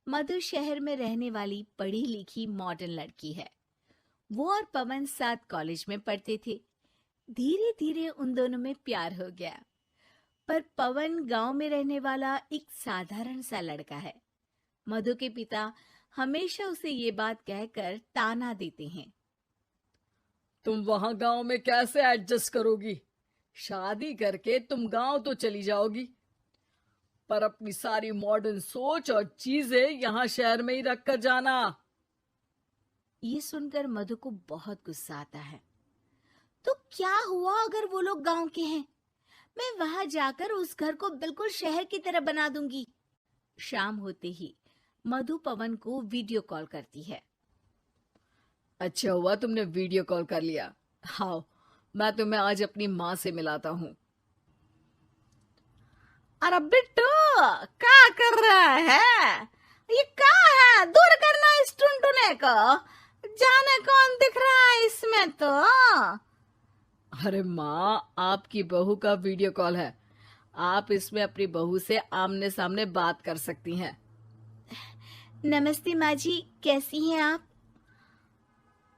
मधु शहर में रहने वाली पढ़ी लिखी मॉडर्न लड़की है। वो और पवन साथ कॉलेज में पढ़ते थे। धीरे धीरे उन दोनों में प्यार हो गया। पर पवन गांव में रहने वाला एक साधारण सा लड़का है। मधु के पिता हमेशा उसे ये बात कहकर ताना देते हैं। तुम वहां गांव में कैसे एडजस्ट करोगी? शादी करके तुम गांव तो चली जाओगी, पर अपनी सारी मॉडर्न सोच और चीजें यहाँ शहर में ही रख कर जाना। ये सुनकर मधु को बहुत गुस्सा आता है। तो क्या हुआ अगर वो लोग गांव के हैं? मैं वहां जाकर उस घर को बिल्कुल शहर की तरह बना दूंगी। शाम होते ही मधु पवन को वीडियो कॉल करती है। अच्छा हुआ तुमने वीडियो कॉल कर लिया। आओ, मैं तुम्हें आज अपनी माँ से मिलाता हूँ। अरे बिट्टू, क्या कर रहा है? ये क्या है? दूर करना इस टुनटुने को। जाने कौन दिख रहा है इसमें तो। अरे माँ, आपकी बहू का वीडियो कॉल है। आप इसमें अपनी बहू से आमने सामने बात कर सकती हैं। नमस्ते माँ जी, कैसी हैं आप?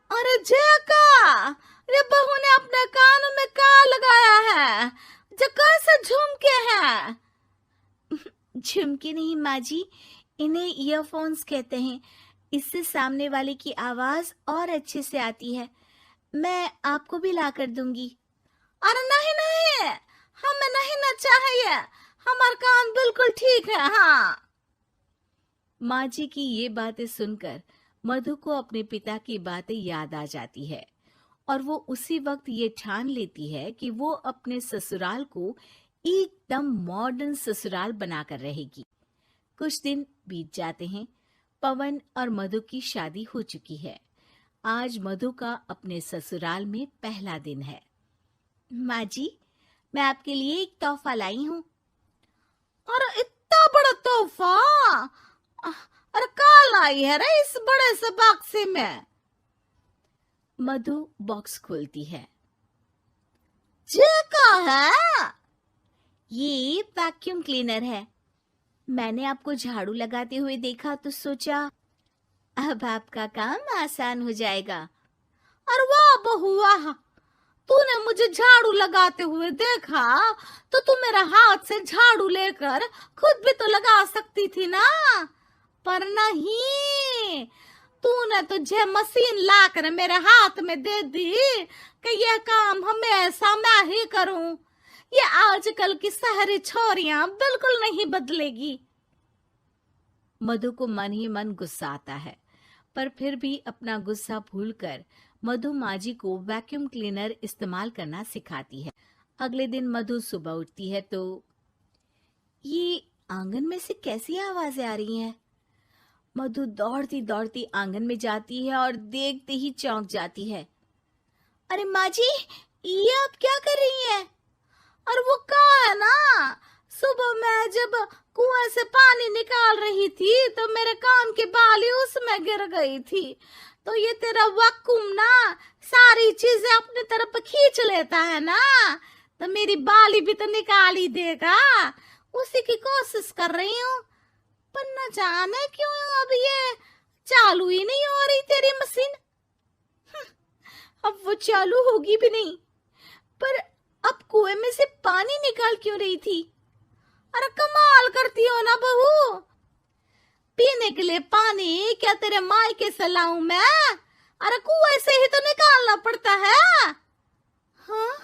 अरे जेका, ये बहू ने अपने कानों में क्या लगाया है? जो कैसे झुमके हैं? झुमके नहीं माँ जी, इन्हें ईयरफोन्स कहते हैं। इससे सामने वाले की आवाज और अच्छे से आती है। मैं आपको भी ला कर दूंगी। अरे नहीं नहीं, हमें नहीं ना चाहिए। हमारे कान बिल्कुल ठीक है। हाँ। माँ जी की ये बातें सुनकर मधु को अपने पिता की बातें याद आ जाती है और वो उसी वक्त ये ठान लेती है कि वो अपने ससुराल को एकदम मॉडर्न ससुराल बनाकर रहेगी। कुछ दिन बीत जाते हैं। पवन और मधु की शादी हो चुकी है। आज मधु का अपने ससुराल में पहला दिन है। माँ जी, मैं आपके लिए एक तोहफा लाई हूँ। अरे इतना बड़ा तोहफा! अरे क्या लाई है रे इस बड़े से बक्से में? मधु बॉक्स खोलती है। ये क्या है? ये वैक्यूम क्लीनर है। मैंने आपको झाड़ू लगाते हुए देखा तो सोचा अब आपका काम आसान हो जाएगा। अरे वाह बहू वाह, तूने मुझे झाड़ू लगाते हुए देखा तो तू मेरा हाथ से झाड़ू लेकर खुद भी तो लगा सकती थी ना। पर नहीं, तूने तुझे मशीन लाकर मेरे हाथ में दे दी कि यह काम हमेशा मैं ही करूं। ये आजकल की शहरी छोरियां बिल्कुल नहीं बदलेगी। मधु को मन ही मन गुस्सा आता है, पर फिर भी अपना गुस्सा भूलकर मधु माँ जी को वैक्यूम क्लीनर इस्तेमाल करना सिखाती है। अगले दिन मधु सुबह उठती है तो ये आंगन में से कैसी आवाजें आ रही हैं? मधु दौड़ती दौड़ती आंगन में जाती है और देखते ही चौंक जाती है। अरे माँ जी, ये आप क्या कर रही हैं? और वो कहा है ना, सुबह मैं जब कुआं से पानी निकाल रही थी तो मेरे कान की बाली उसमें गिर गई थी। तो ये तेरा वैक्यूम ना सारी चीजें अपनी तरफ खींच लेता है ना, तो मेरी बाली भी तो निकाल ही देगा। उसी की कोशिश कर रही हूँ, पर न जाने क्यों अब ये चालू ही नहीं हो रही तेरी मशीन। अब वो चालू होगी भी नहीं। पर अब कुएं में से पानी निकाल क्यों रही थी? अरे कमाल करती हो ना बहू। पीने के लिए पानी क्या तेरे मायके से लाऊं मैं? अरे कुएं से ही तो निकालना पड़ता है। हाँ,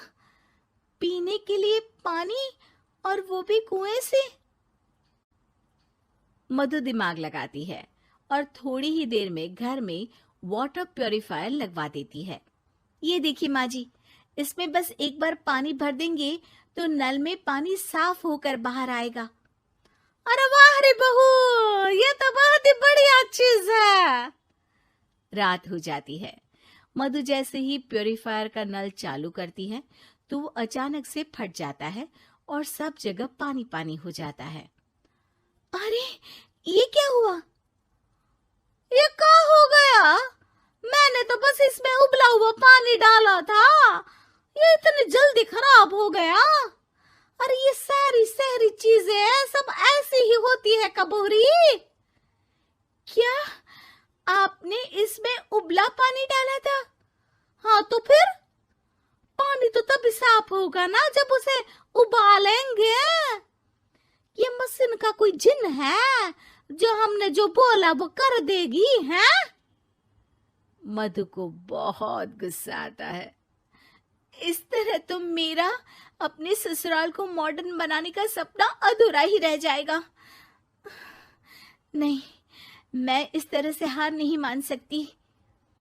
पीने के लिए पानी, और वो भी कुएं से। मधु दिमाग लगाती है और थोड़ी ही देर में घर में वाटर प्यूरिफायर लगवा देती है। ये देखिए माँ जी, इसमें बस एक बार पानी भर देंगे तो नल में पानी साफ होकर बाहर आएगा। अरे वाह रे बहू, ये तो बहुत ही बढ़िया चीज है। रात हो जाती है। मधु जैसे ही प्यूरिफायर का नल चालू करती है तो वो अचानक से फट जाता है और सब जगह पानी पानी हो जाता है। अरे ये क्या हुआ? ये क्या हो गया? मैंने तो बस इसमें उबला हुआ पानी डाला था, ये इतनी जल्दी खराब हो गया। अरे ये सारी शहरी चीजें सब ऐसी ही होती है कबूरी। उबला पानी डाला था। हाँ तो फिर पानी तो तभी साफ होगा ना जब उसे उबालेंगे। ये मशीन का कोई जिन है जो हमने जो बोला वो कर देगी है? मधु को बहुत गुस्सा आता है। इस तरह तो मेरा अपने ससुराल को मॉडर्न बनाने का सपना अधूरा ही रह जाएगा। नहीं, मैं इस तरह से हार नहीं मान सकती।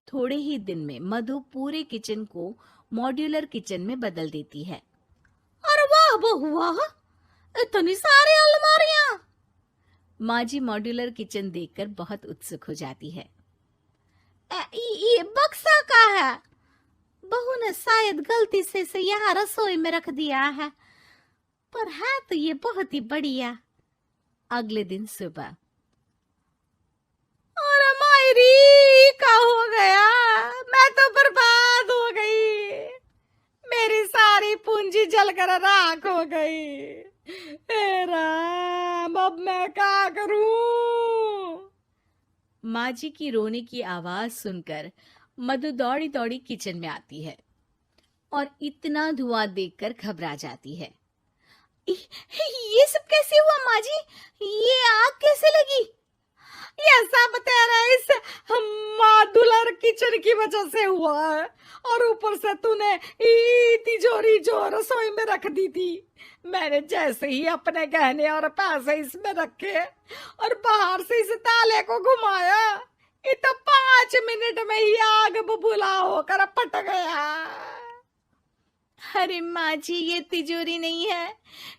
थोड़े ही दिन में मधु पूरे किचन को मॉड्यूलर किचन में बदल देती है। अरे वाह बहुआ, इतनी सारी अलमारियां! माँ जी मॉड्यूलर किचन देखकर बहुत उत्सुक हो जाती है। ये बक्सा का है। बहू ने शायद गलती से इसे यहाँ रसोई में रख दिया है, पर है तो ये बहुत ही बढ़िया। अगले दिन सुबह, अरे मायरी क्या हो गया? मैं तो बर्बाद हो गई। मेरी सारी पूंजी जलकर राख हो गई। हे राम, अब मैं क्या करूं? माँ जी की रोने की आवाज सुनकर मधु दौड़ी दौड़ी किचन में आती है और इतना धुआं देखकर घबरा जाती है। ये सब कैसे हुआ माँ जी? ये आग कैसे लगी? ये सब तेरा इस मॉड्यूलर किचन की वजह से हुआ है, और ऊपर से तूने तिजोरी जो रसोई में रख दी थी, मैंने जैसे ही अपने गहने और पैसे इसमें रखे और बाहर से इस ताले को घुमाया, ये तो 5 मिनट में ही आग बबूला होकर फट गया। अरे माँ जी, ये तिजोरी नहीं है,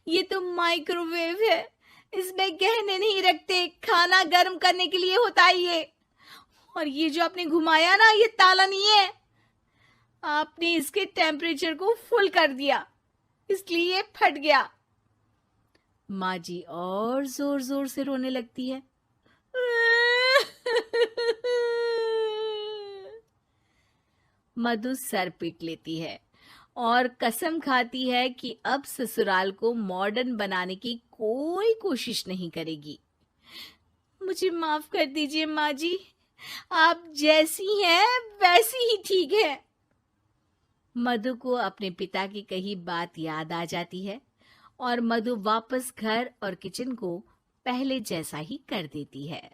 ये तो माइक्रोवेव है। इसमें गहने नहीं रखते, खाना गर्म करने के लिए होता है ये। और ये जो आपने घुमाया ना, ये ताला नहीं है, आपने इसके टेम्परेचर को फुल कर दिया, इसलिए ये फट गया। माँ जी और जोर जोर से रोने लगती है। मधु सर पीट लेती है और कसम खाती है कि अब ससुराल को मॉडर्न बनाने की कोई कोशिश नहीं करेगी। मुझे माफ कर दीजिए माँ जी, आप जैसी हैं वैसी ही ठीक है। मधु को अपने पिता की कही बात याद आ जाती है और मधु वापस घर और किचन को पहले जैसा ही कर देती है।